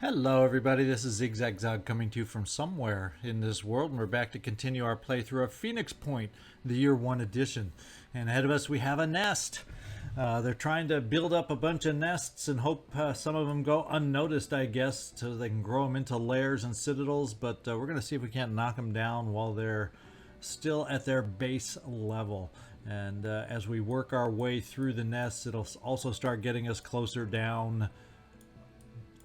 Hello everybody, this is ZigZagZog coming to you from somewhere in this world, and we're back to continue our playthrough of Phoenix Point, the Year 1 edition. And ahead of us we have a nest. They're trying to build up a bunch of nests and hope some of them go unnoticed, I guess, so they can grow them into lairs and citadels, but we're going to see if we can't knock them down while they're still at their base level. And as we work our way through the nests, it'll also start getting us closer down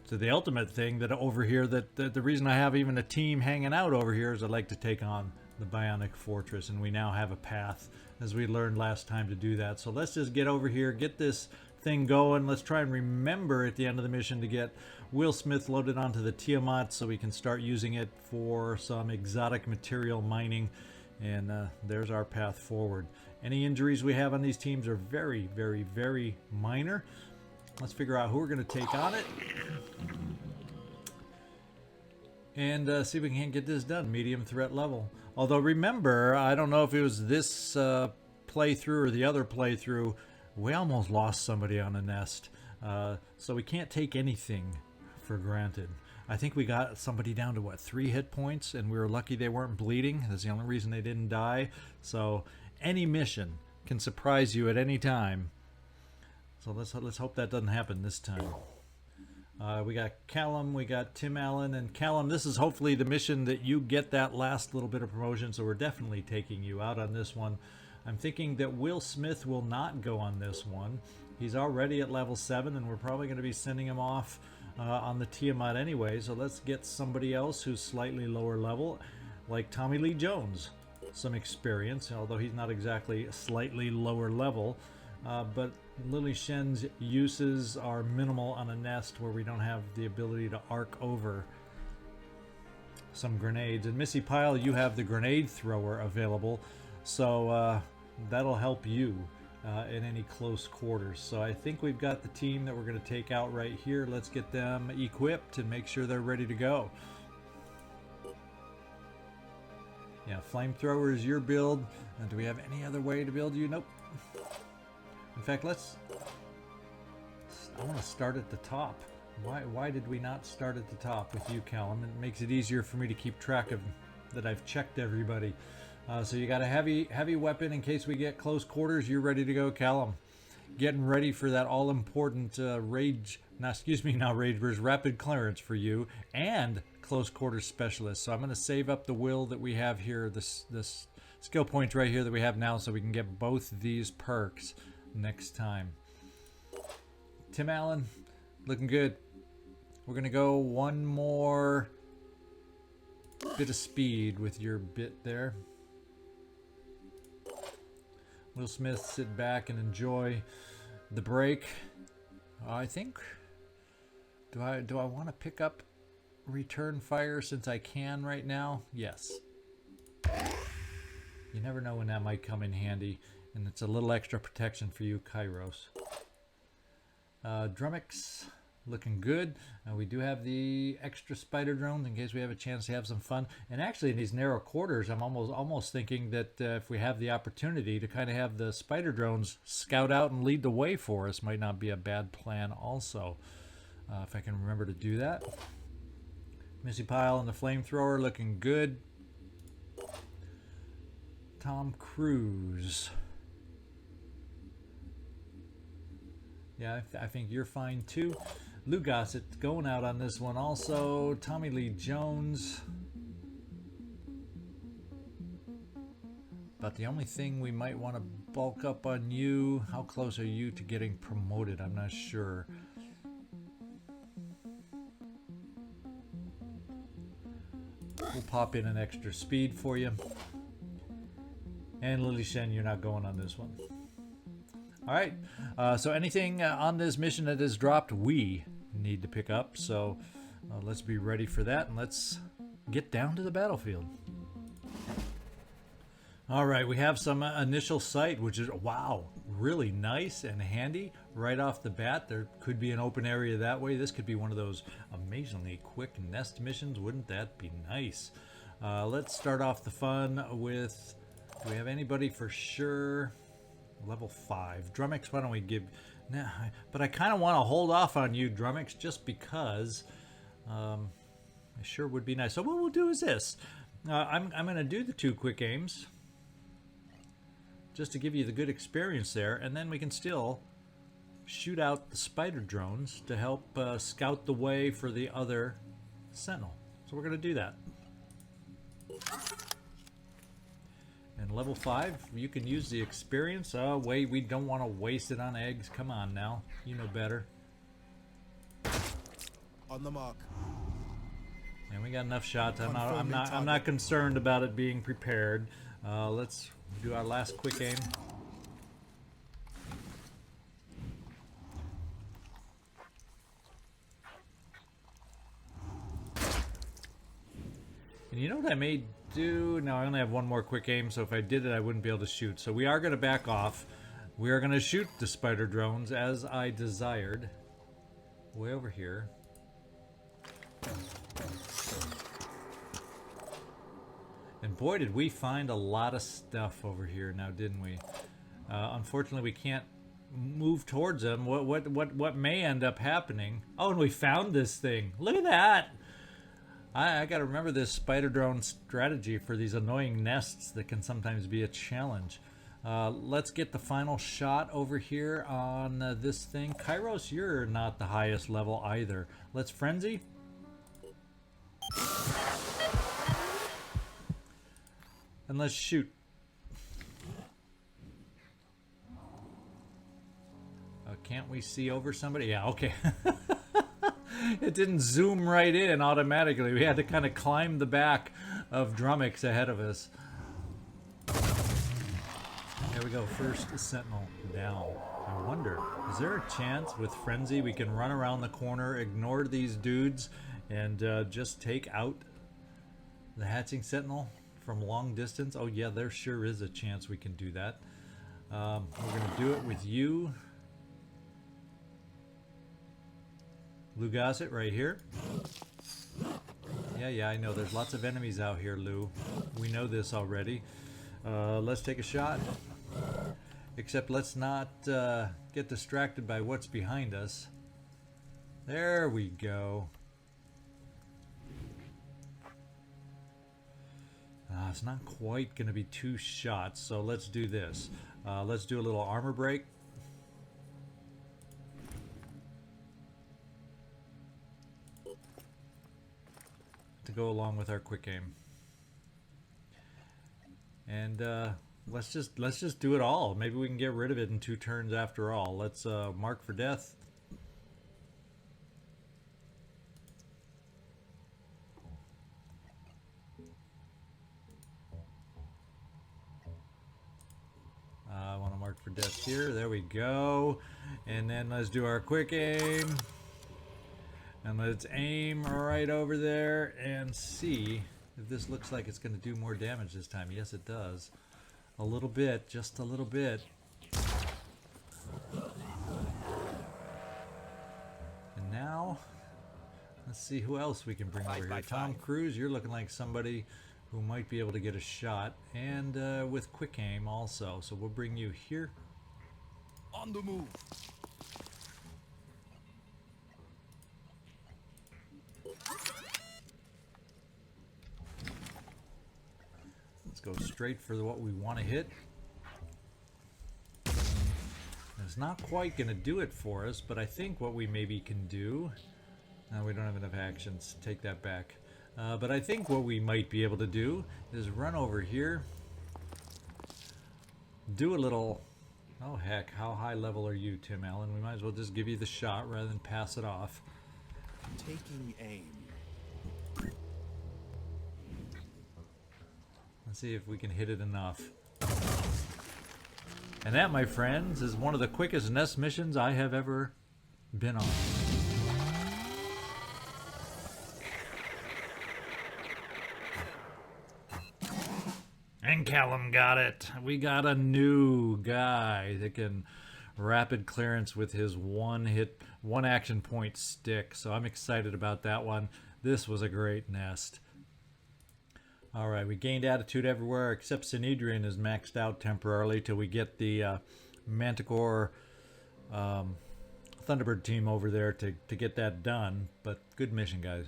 to the ultimate thing that over here, that the reason I have even a team hanging out over here is I'd like to take on the Bionic Fortress, and we now have a path as we learned last time to do that. So let's just get over here, get this thing going. Let's try and remember at the end of the mission to get Will Smith loaded onto the Tiamat so we can start using it for some exotic material mining, and there's our path forward. Any injuries we have on these teams are very, very, very minor. Let's figure out who we're going to take on it and see if we can get this done. Medium threat level. Although remember, I don't know if it was this playthrough or the other playthrough, we almost lost somebody on a nest. So we can't take anything for granted. I think we got somebody down to, what, 3 hit points, and we were lucky they weren't bleeding. That's the only reason they didn't die. So any mission can surprise you at any time. So let's hope that doesn't happen this time. We got Callum, we got Tim Allen, and Callum, this is hopefully the mission that you get that last little bit of promotion, so we're definitely taking you out on this one. I'm thinking that Will Smith will not go on this one. He's already at level 7, and we're probably going to be sending him off on the Tiamat anyway, so let's get somebody else who's slightly lower level, like Tommy Lee Jones. Some experience, although he's not exactly slightly lower level. But Lily Shen's uses are minimal on a nest where we don't have the ability to arc over some grenades. And Missy Pyle, you have the grenade thrower available, so that'll help you in any close quarters. So I think we've got the team that we're going to take out right here. Let's get them equipped and make sure they're ready to go. Yeah, flamethrower is your build. Do we have any other way to build you? Nope. In fact, I want to start at the top. Why did we not start at the top with you, Callum? It makes it easier for me to keep track of that I've checked everybody. So you got a heavy weapon in case we get close quarters. You're ready to go, Callum. Getting ready for that all-important rapid clearance for you and close quarters specialist. So I'm going to save up the will that we have here, this skill points right here that we have now, so we can get both these perks next time. Tim Allen, looking good. We're gonna go one more bit of speed with your bit there. Will Smith, sit back and enjoy the break. I think, do I want to pick up return fire since I can right now? Yes. You never know when that might come in handy. And it's a little extra protection for you, Kairos. Drummix, looking good. We do have the extra spider drones in case we have a chance to have some fun. And actually, in these narrow quarters, I'm almost thinking that if we have the opportunity to kind of have the spider drones scout out and lead the way for us, might not be a bad plan also. If I can remember to do that. Missy Pyle and the flamethrower, looking good. Tom Cruise. Yeah, I think you're fine too. Lou Gossett going out on this one also. Tommy Lee Jones. But the only thing we might want to bulk up on you, how close are you to getting promoted? I'm not sure. We'll pop in an extra speed for you. And Lily Shen, you're not going on this one. Alright, so anything on this mission that is dropped, we need to pick up. So let's be ready for that, and let's get down to the battlefield. Alright, we have some initial sight, which is, wow, really nice and handy right off the bat. There could be an open area that way. This could be one of those amazingly quick nest missions. Wouldn't that be nice? Let's start off the fun with, do we have anybody for sure? Level 5. Drummix, why don't we give... Nah, but I kind of want to hold off on you, Drummix, just because It sure would be nice. So what we'll do is this. I'm going to do the 2 quick aims just to give you the good experience there, and then we can still shoot out the spider drones to help scout the way for the other sentinel. So we're going to do that. And level 5, you can use the experience. Oh, wait, we don't want to waste it on eggs. Come on now. You know better. On the mark. And we got enough shots. I'm not concerned about it being prepared. Let's do our last quick aim. And you know what I may do? No, I only have one more quick aim, so if I did it, I wouldn't be able to shoot. So we are going to back off. We are going to shoot the spider drones as I desired. Way over here. And boy, did we find a lot of stuff over here now, didn't we? Unfortunately, we can't move towards them. What may end up happening? Oh, and we found this thing. Look at that! I got to remember this spider drone strategy for these annoying nests that can sometimes be a challenge. Let's get the final shot over here on this thing. Kairos, you're not the highest level either. Let's frenzy. And let's shoot. Can't we see over somebody? Yeah, okay. It didn't zoom right in automatically. We had to kind of climb the back of Drummix ahead of us. There we go. First sentinel down. I wonder, is there a chance with Frenzy we can run around the corner, ignore these dudes, and just take out the hatching sentinel from long distance? Oh yeah, there sure is a chance we can do that. We're going to do it with you. Lou Gossett right here. Yeah, I know. There's lots of enemies out here, Lou. We know this already. Let's take a shot. Except let's not get distracted by what's behind us. There we go. It's not quite going to be 2 shots, so let's do this. Let's do a little armor break. To go along with our quick aim. And let's just do it all. Maybe we can get rid of it in 2 turns after all. Let's mark for death. I want to mark for death here. There we go. And then let's do our quick aim. And let's aim right over there and see if this looks like it's going to do more damage this time. Yes, it does. A little bit, just a little bit. And now, let's see who else we can bring over here. Tom Cruise, you're looking like somebody who might be able to get a shot. And with quick aim also. So we'll bring you here. On the move. Let's go straight for what we want to hit. It's not quite going to do it for us, but I think what we maybe can do... No, we don't have enough actions. Take that back. But I think what we might be able to do is run over here. Do a little... Oh heck, how high level are you, Tim Allen? We might as well just give you the shot rather than pass it off. Taking aim. Let's see if we can hit it enough. And that, my friends, is one of the quickest nest missions I have ever been on. And Callum got it. We got a new guy that can rapid clearance with his one action point stick. So I'm excited about that one. This was a great nest. Alright, we gained attitude everywhere except Synedrian is maxed out temporarily till we get the Manticore Thunderbird team over there to get that done. But good mission, guys.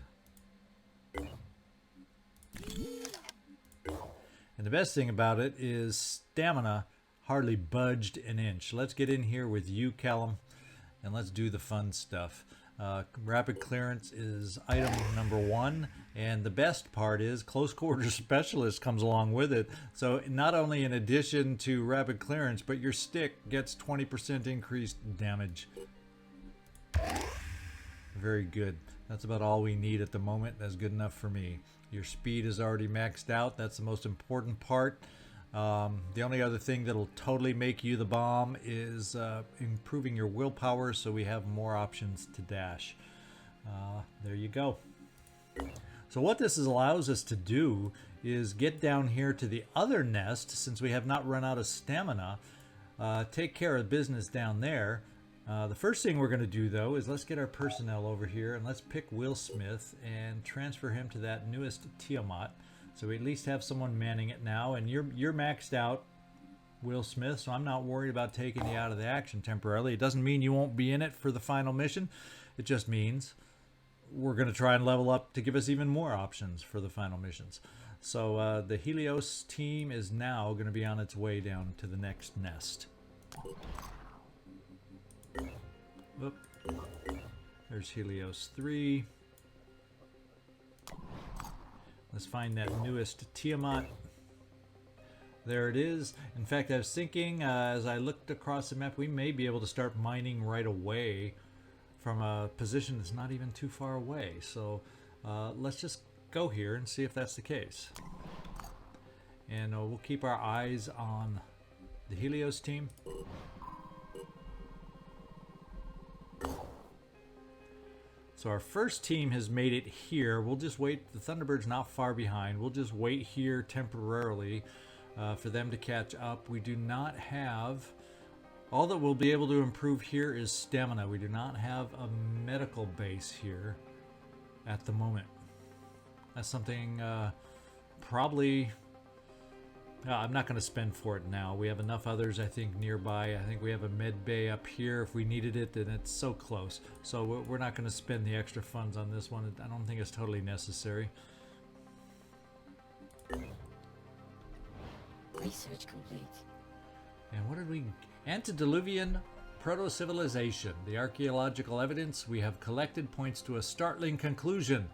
And the best thing about it is stamina hardly budged an inch. Let's get in here with you, Callum, and let's do the fun stuff. Rapid clearance is item number 1, and the best part is close quarters specialist comes along with it. So not only in addition to rapid clearance, but your stick gets 20% increased damage. Very good. That's about all we need at the moment. That's good enough for me. Your speed is already maxed out. That's the most important part. The only other thing that'll totally make you the bomb is improving your willpower, so we have more options to dash. There you go. So what this allows us to do is get down here to the other nest, since we have not run out of stamina, take care of business down there. The first thing we're going to do, though, is let's get our personnel over here and let's pick Will Smith and transfer him to that newest Tiamat. So we at least have someone manning it now, and you're maxed out, Will Smith, so I'm not worried about taking you out of the action temporarily. It doesn't mean you won't be in it for the final mission. It just means we're going to try and level up to give us even more options for the final missions. So the Helios team is now going to be on its way down to the next nest. Oop. There's Helios 3. Let's find that newest Tiamat. There it is. In fact, I was thinking as I looked across the map, we may be able to start mining right away from a position that's not even too far away. So let's just go here and see if that's the case. And we'll keep our eyes on the Helios team. So our first team has made it here. We'll just wait. The Thunderbird's not far behind. We'll just wait here temporarily for them to catch up. We do not have... All that we'll be able to improve here is stamina. We do not have a medical base here at the moment. That's something probably... I'm not going to spend for it now. We have enough others, I think, nearby. I think we have a med bay up here if we needed it, and it's so close. So we're not going to spend the extra funds on this one. I don't think it's totally necessary. Research complete. And what did we... Antediluvian proto-civilization. The archaeological evidence we have collected points to a startling conclusion.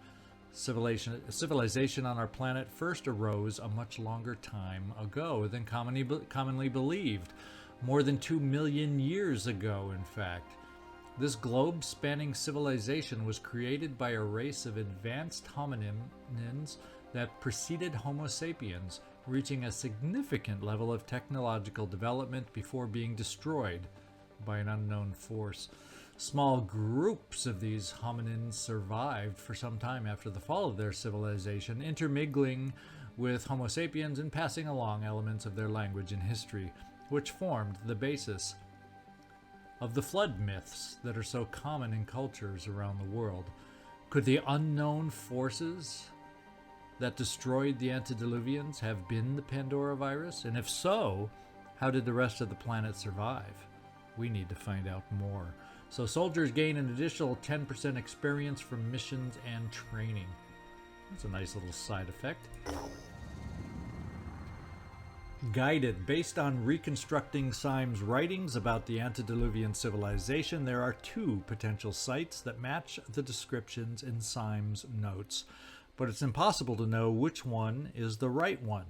Civilization on our planet first arose a much longer time ago than commonly believed. More than 2 million years ago, in fact. This globe-spanning civilization was created by a race of advanced hominins that preceded Homo sapiens, reaching a significant level of technological development before being destroyed by an unknown force. Small groups of these hominins survived for some time after the fall of their civilization, intermingling with Homo sapiens and passing along elements of their language and history, which formed the basis of the flood myths that are so common in cultures around the world. Could the unknown forces that destroyed the antediluvians have been the Pandora virus? And if so, how did the rest of the planet survive? We need to find out more. So soldiers gain an additional 10% experience from missions and training. That's a nice little side effect. Guided. Based on reconstructing Syme's writings about the antediluvian civilization, there are 2 potential sites that match the descriptions in Syme's notes. But it's impossible to know which one is the right one.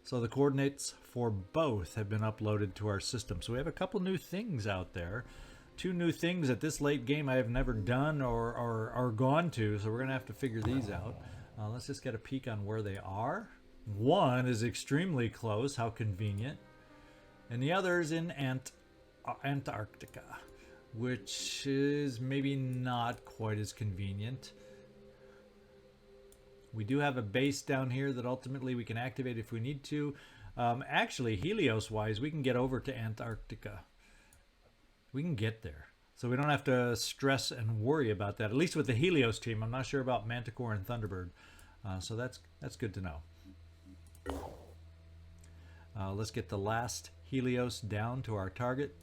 So the coordinates for both have been uploaded to our system. So we have a couple new things out there. 2 new things at this late game I have never done or gone to, so we're going to have to figure these out. Let's just get a peek on where they are. One is extremely close, how convenient. And the other is in Antarctica, which is maybe not quite as convenient. We do have a base down here that ultimately we can activate if we need to. Actually, Helios-wise, we can get over to Antarctica. We can get there. So we don't have to stress and worry about that. At least with the Helios team. I'm not sure about Manticore and Thunderbird. So that's good to know. Let's get the last Helios down to our target.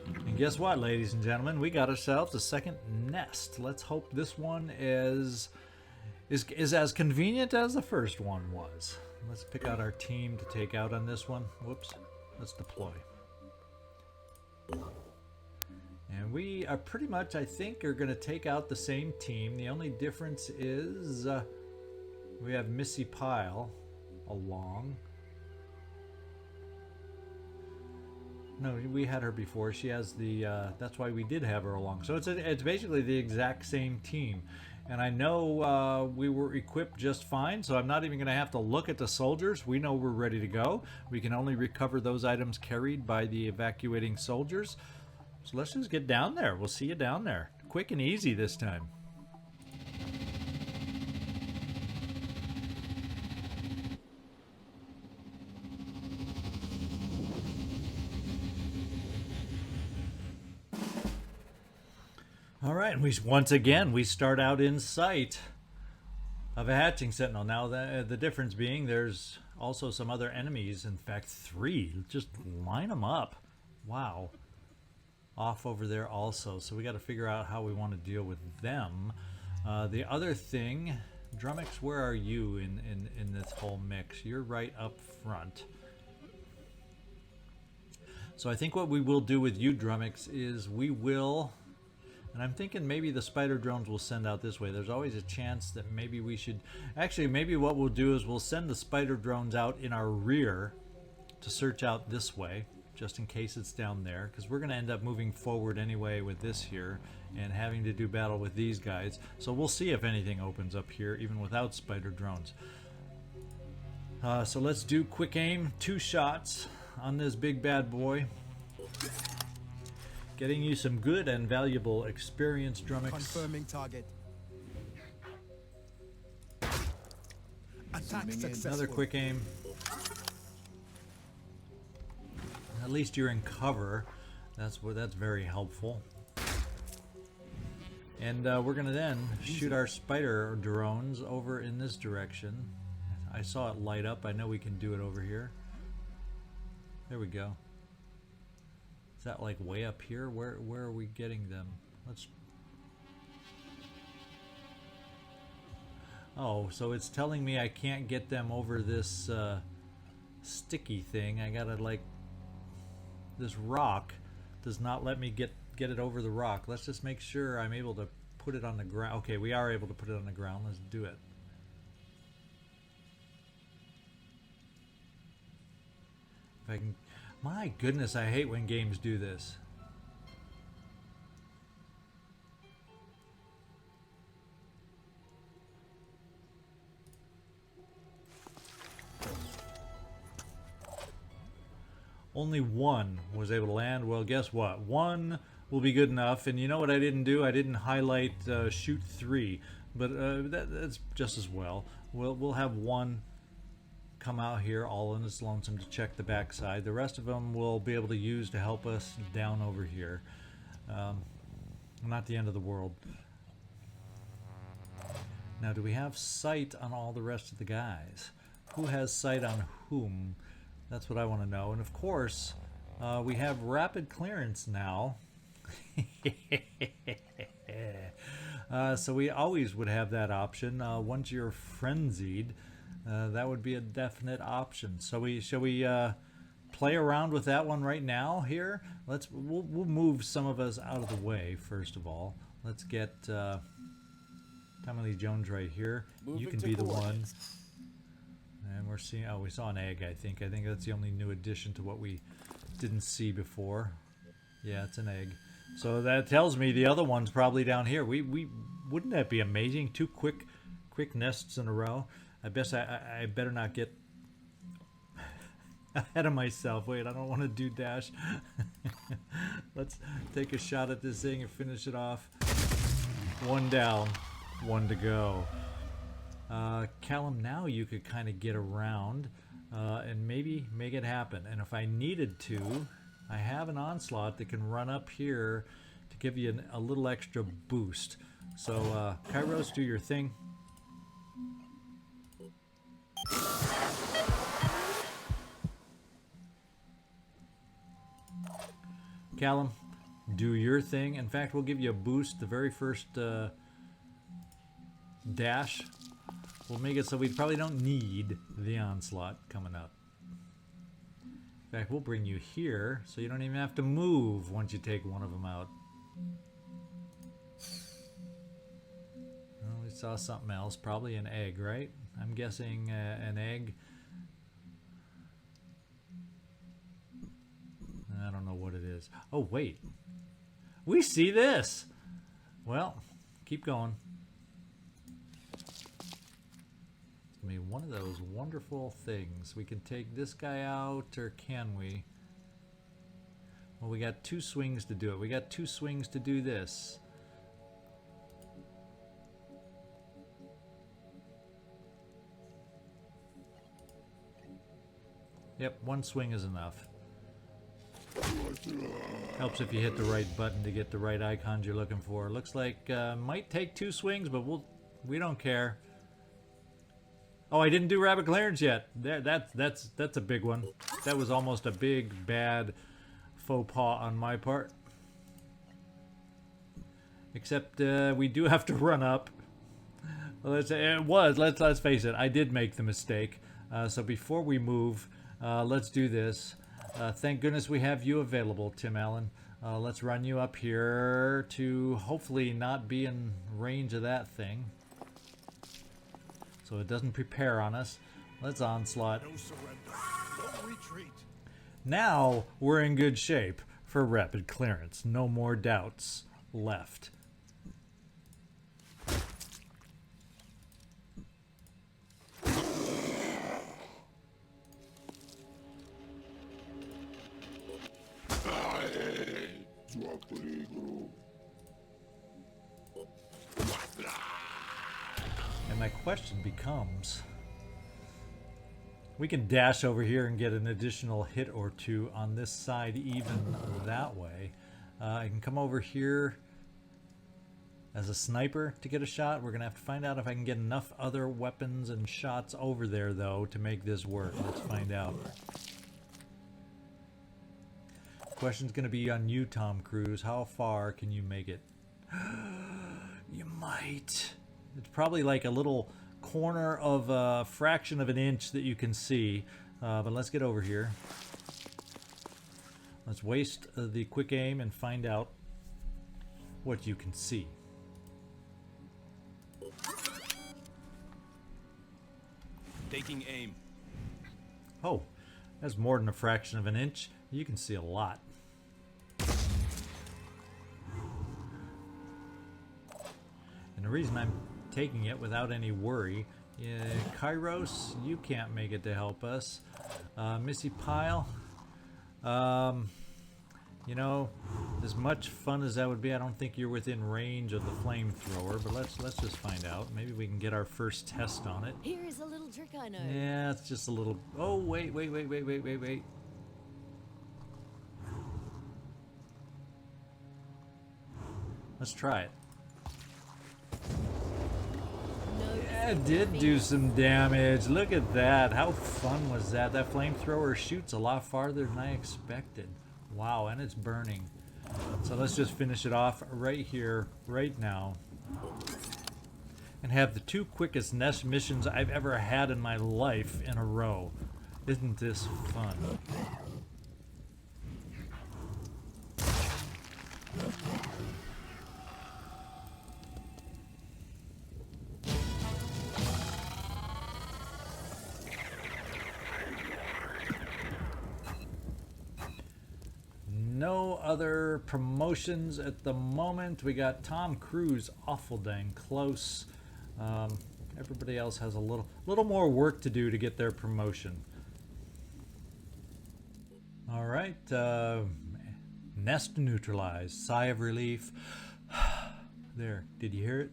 And guess what, ladies and gentlemen? We got ourselves a second nest. Let's hope this one is as convenient as the first one was. Let's pick out our team to take out on this one. Whoops. Let's deploy. And we are pretty much, I think, are going to take out the same team. The only difference is we have Missy Pyle along. No, we had her before. She has the, that's why we did have her along. So it's basically the exact same team. And I know we were equipped just fine, so I'm not even going to have to look at the soldiers. We know we're ready to go. We can only recover those items carried by the evacuating soldiers. So let's just get down there. We'll see you down there. Quick and easy this time. All right, and once again we start out in sight of a hatching sentinel. Now the difference being there's also some other enemies. In fact, 3. Just line them up. Wow. Off over there also. So we got to figure out how we want to deal with them. The other thing, Drummix, where are you in this whole mix? You're right up front. So I think what we will do with you, Drummix, is we will... And I'm thinking maybe the spider drones will send out this way. There's always a chance that maybe we should... Actually, maybe what we'll do is we'll send the spider drones out in our rear to search out this way, just in case it's down there. Because we're going to end up moving forward anyway with this here and having to do battle with these guys. So we'll see if anything opens up here, even without spider drones. So let's do quick aim. 2 shots on this big bad boy. Getting you some good and valuable experience, Drummix. Confirming target. Attack successful. Another quick aim. At least you're in cover. That's very helpful. And we're gonna then shoot our spider drones over in this direction. I saw it light up. I know we can do it over here. There we go. Is that like way up here? Where are we getting them? Let's... Oh, so it's telling me I can't get them over this sticky thing. I gotta like... This rock does not let me get it over the rock. Let's just make sure I'm able to put it on the ground. Okay, we are able to put it on the ground. Let's do it. If I can... My goodness, I hate when games do this. Only 1 was able to land. Well, guess what? 1 will be good enough. And you know what I didn't do? I didn't highlight shoot 3. But that's just as well. We'll have 1 come out here all in its lonesome to check the backside. The rest of them we'll be able to use to help us down over here. Not the end of the world. Now, do we have sight on all the rest of the guys? Who has sight on whom? That's what I want to know. And of course, we have rapid clearance now. So we always would have that option. Once you're frenzied, that would be a definite option. So shall we play around with that one right now here? We'll move some of us out of the way first of all. Let's get Tommy Lee Jones right here. You can be the one. And we're seeing, oh, we saw an egg, I think. I think that's the only new addition to what we didn't see before. Yeah, it's an egg. So that tells me the other one's probably down here. Wouldn't that be amazing? 2 quick nests in a row. I guess I better not get ahead of myself. Wait, I don't want to do dash. Let's take a shot at this thing and finish it off. 1 down, 1 to go. Callum, now you could kind of get around and maybe make it happen. And if I needed to, I have an onslaught that can run up here to give you a little extra boost. So, Kairos, do your thing. Callum, do your thing. In fact, we'll give you a boost the very first dash. We'll make it so we probably don't need the onslaught coming up. In fact, we'll bring you here so you don't even have to move once you take one of them out. Well, we saw something else, probably an egg, right? I'm guessing an egg. I don't know what it is. Oh, wait. We see this! Well, keep going. It's going to be one of those wonderful things. We can take this guy out, or can we? Well, we got 2 swings to do it. We got 2 swings to do this. Yep, 1 swing is enough. Helps if you hit the right button to get the right icons you're looking for. Looks like might take 2 swings, but we don't care. Oh, I didn't do rapid clearance yet. That's a big one. That was almost a big bad faux pas on my part. Except we do have to run up. Let's face it. I did make the mistake. So before we move, let's do this. Thank goodness we have you available, Tim Allen. Let's run you up here to hopefully not be in range of that thing, so it doesn't prepare on us. Let's onslaught. No surrender. No retreat. Now we're in good shape for rapid clearance. No more doubts left. And my question becomes, we can dash over here and get an additional hit or 2 on this side even that way. I can come over here as a sniper to get a shot. We're gonna have to find out if I can get enough other weapons and shots over there though to make this work. Let's find out. Question's gonna be on you, Tom Cruise. How far can you make it? You might. It's probably like a little corner of a fraction of an inch that you can see. But let's get over here. Let's waste the quick aim and find out what you can see. Taking aim. Oh, that's more than a fraction of an inch. You can see a lot. And the reason I'm taking it without any worry, Kairos, you can't make it to help us. Missy Pile, you know, as much fun as that would be, I don't think you're within range of the flamethrower, but let's just find out. Maybe we can get our first test on it. Here is a little trick I know. Yeah, it's just a little... Oh, wait. Let's try it. Yeah, it did do some damage. Look at that. How fun was that? That flamethrower shoots a lot farther than I expected. Wow, and it's burning. So let's just finish it off right here, right now. And have the 2 quickest nest missions I've ever had in my life in a row. Isn't this fun? No other promotions at the moment. We got Tom Cruise awful dang close. Everybody else has a little more work to do to get their promotion. All right, nest neutralized. Sigh of relief. There, did you hear it?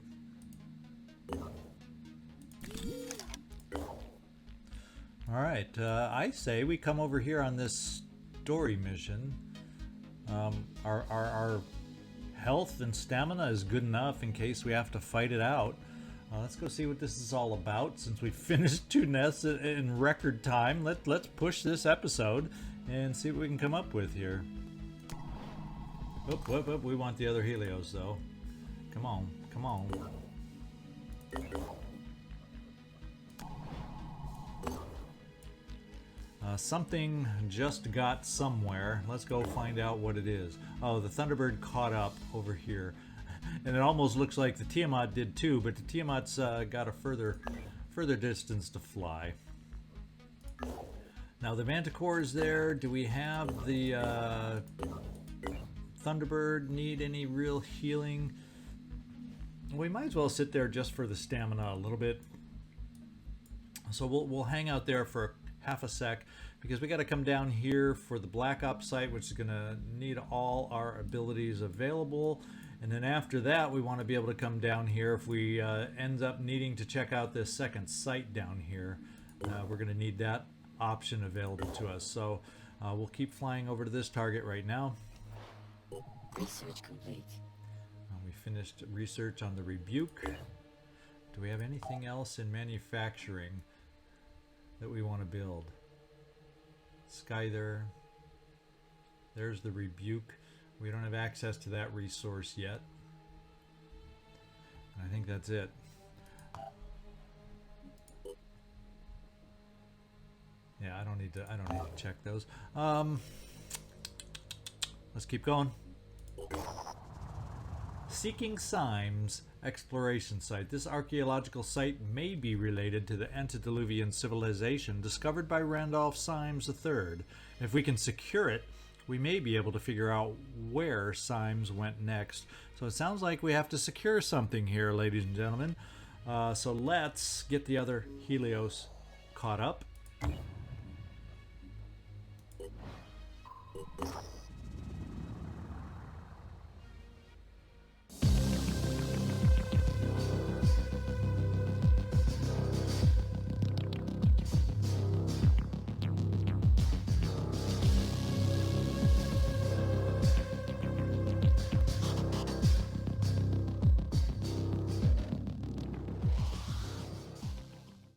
All right, I say we come over here on this story mission. Our health and stamina is good enough in case we have to fight it out. Let's go see what this is all about. Since we finished 2 nests in record time, let's push this episode and see what we can come up with here. Oop, whoop, whoop. We want the other Helios, though. Come on, come on. Something just got somewhere. Let's go find out what it is. Oh, the Thunderbird caught up over here. And it almost looks like the Tiamat did too, but the Tiamat's got a further distance to fly. Now the Manticore is there. Do we have the Thunderbird need any real healing? We might as well sit there just for the stamina a little bit. So we'll hang out there for half a sec, because we got to come down here for the Black Ops site, which is going to need all our abilities available. And then after that, we want to be able to come down here if we end up needing to check out this second site down here. We're going to need that option available to us. So we'll keep flying over to this target right now. Research complete. We finished research on the Rebuke. Do we have anything else in manufacturing that we want to build? Skyther. There's the Rebuke. We don't have access to that resource yet. I think that's it. Yeah, I don't need to check those. Let's keep going. Seeking Symes exploration site. This archaeological site may be related to the antediluvian civilization discovered by Randolph Symes III. If we can secure it, we may be able to figure out where Symes went next. So it sounds like we have to secure something here, ladies and gentlemen. So let's get the other Helios caught up.